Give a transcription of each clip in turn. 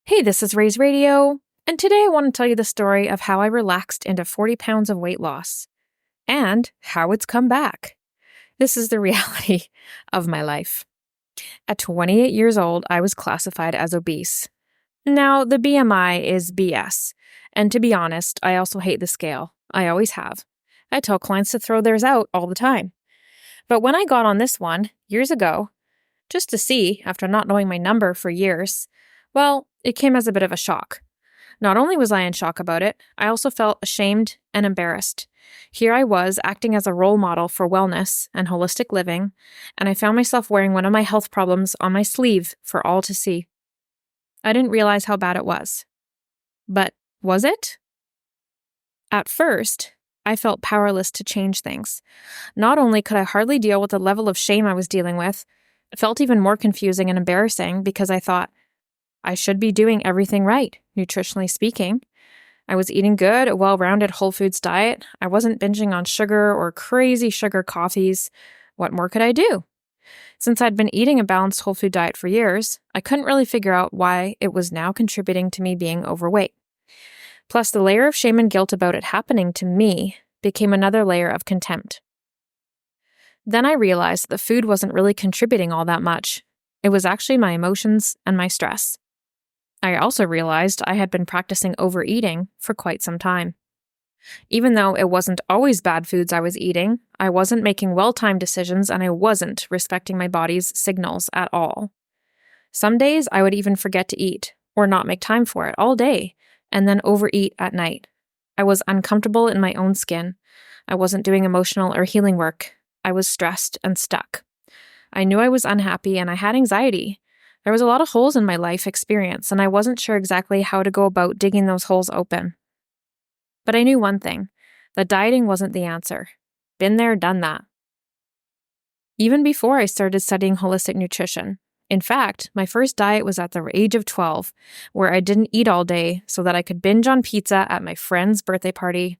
Hey, this is Ray's Radio, and today I want to tell you the story of how I relaxed into 40 pounds of weight loss and how it's come back. This is the reality of my life. At 28 years old, I was classified as obese. Now, the BMI is BS, and to be honest, I also hate the scale. I always have. I tell clients to throw theirs out all the time. But when I got on this one, years ago, just to see, after not knowing my number for years, well, it came as a bit of a shock. Not only was I in shock about it, I also felt ashamed and embarrassed. Here I was, acting as a role model for wellness and holistic living, and I found myself wearing one of my health problems on my sleeve for all to see. I didn't realize how bad it was. But was it? At first, I felt powerless to change things. Not only could I hardly deal with the level of shame I was dealing with, it felt even more confusing and embarrassing because I thought, I should be doing everything right, nutritionally speaking. I was eating good, a well-rounded whole foods diet. I wasn't binging on sugar or crazy sugar coffees. What more could I do? Since I'd been eating a balanced whole food diet for years, I couldn't really figure out why it was now contributing to me being overweight. Plus, the layer of shame and guilt about it happening to me became another layer of contempt. Then I realized that food wasn't really contributing all that much. It was actually my emotions and my stress. I also realized I had been practicing overeating for quite some time. Even though it wasn't always bad foods I was eating, I wasn't making well-timed decisions and I wasn't respecting my body's signals at all. Some days I would even forget to eat or not make time for it all day and then overeat at night. I was uncomfortable in my own skin. I wasn't doing emotional or healing work. I was stressed and stuck. I knew I was unhappy and I had anxiety. There was a lot of holes in my life experience, and I wasn't sure exactly how to go about digging those holes open. But I knew one thing, that dieting wasn't the answer. Been there, done that. Even before I started studying holistic nutrition. In fact, my first diet was at the age of 12, where I didn't eat all day so that I could binge on pizza at my friend's birthday party.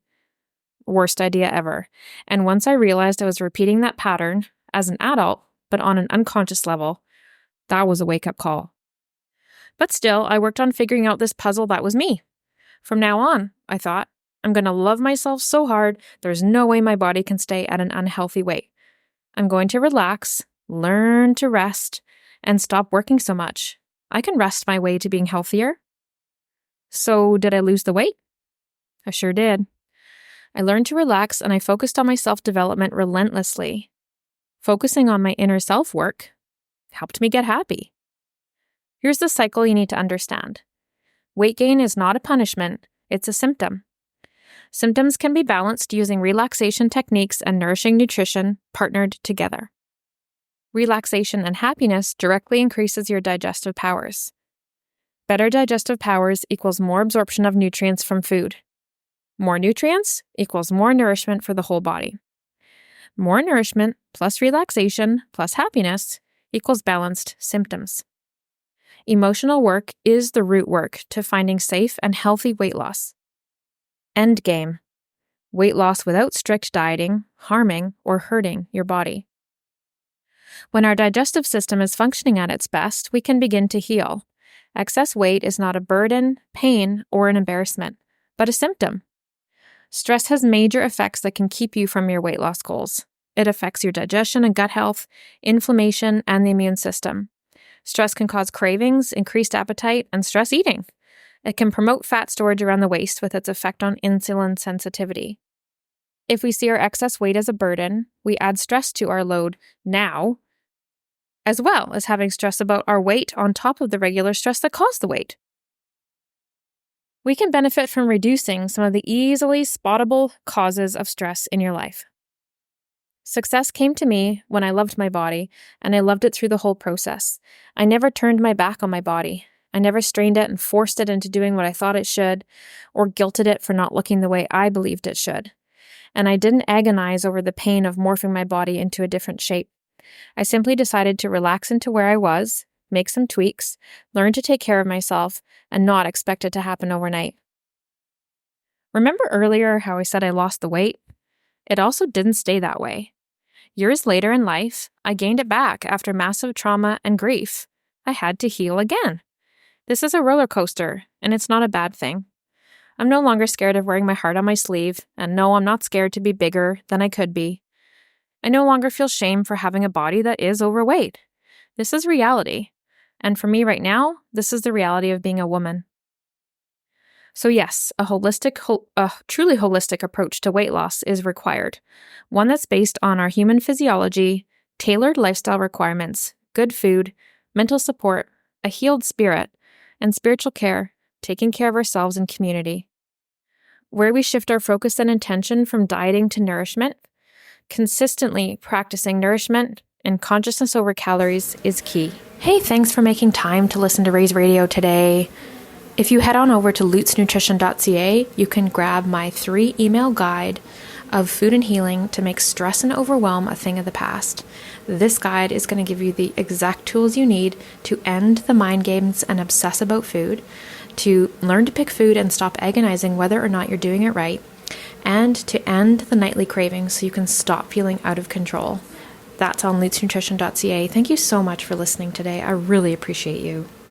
Worst idea ever. And once I realized I was repeating that pattern as an adult, but on an unconscious level, that was a wake-up call. But still, I worked on figuring out this puzzle that was me. From now on, I thought, I'm going to love myself so hard, there's no way my body can stay at an unhealthy weight. I'm going to relax, learn to rest, and stop working so much. I can rest my way to being healthier. So, did I lose the weight? I sure did. I learned to relax and I focused on my self-development relentlessly. Focusing on my inner self-work helped me get happy. Here's the cycle you need to understand. Weight gain is not a punishment, it's a symptom. Symptoms can be balanced using relaxation techniques and nourishing nutrition partnered together. Relaxation and happiness directly increases your digestive powers. Better digestive powers equals more absorption of nutrients from food. More nutrients equals more nourishment for the whole body. More nourishment plus relaxation plus happiness equals balanced symptoms. Emotional work is the root work to finding safe and healthy weight loss. End game. Weight loss without strict dieting, harming, or hurting your body. When our digestive system is functioning at its best, we can begin to heal. Excess weight is not a burden, pain, or an embarrassment, but a symptom. Stress has major effects that can keep you from your weight loss goals. It affects your digestion and gut health, inflammation, and the immune system. Stress can cause cravings, increased appetite, and stress eating. It can promote fat storage around the waist with its effect on insulin sensitivity. If we see our excess weight as a burden, we add stress to our load now, as well as having stress about our weight on top of the regular stress that caused the weight. We can benefit from reducing some of the easily spottable causes of stress in your life. Success came to me when I loved my body, and I loved it through the whole process. I never turned my back on my body. I never strained it and forced it into doing what I thought it should, or guilted it for not looking the way I believed it should. And I didn't agonize over the pain of morphing my body into a different shape. I simply decided to relax into where I was, make some tweaks, learn to take care of myself, and not expect it to happen overnight. Remember earlier how I said I lost the weight? It also didn't stay that way. Years later in life, I gained it back after massive trauma and grief. I had to heal again. This is a roller coaster, and it's not a bad thing. I'm no longer scared of wearing my heart on my sleeve, and no, I'm not scared to be bigger than I could be. I no longer feel shame for having a body that is overweight. This is reality. And for me right now, this is the reality of being a woman. So yes, a truly holistic approach to weight loss is required. One that's based on our human physiology, tailored lifestyle requirements, good food, mental support, a healed spirit, and spiritual care, taking care of ourselves and community. Where we shift our focus and intention from dieting to nourishment, consistently practicing nourishment and consciousness over calories is key. Hey, thanks for making time to listen to Raise Radio today. If you head on over to lutesnutrition.ca, you can grab my 3-email guide of food and healing to make stress and overwhelm a thing of the past. This guide is going to give you the exact tools you need to end the mind games and obsess about food, to learn to pick food and stop agonizing whether or not you're doing it right, and to end the nightly cravings so you can stop feeling out of control. That's on lutesnutrition.ca. Thank you so much for listening today. I really appreciate you.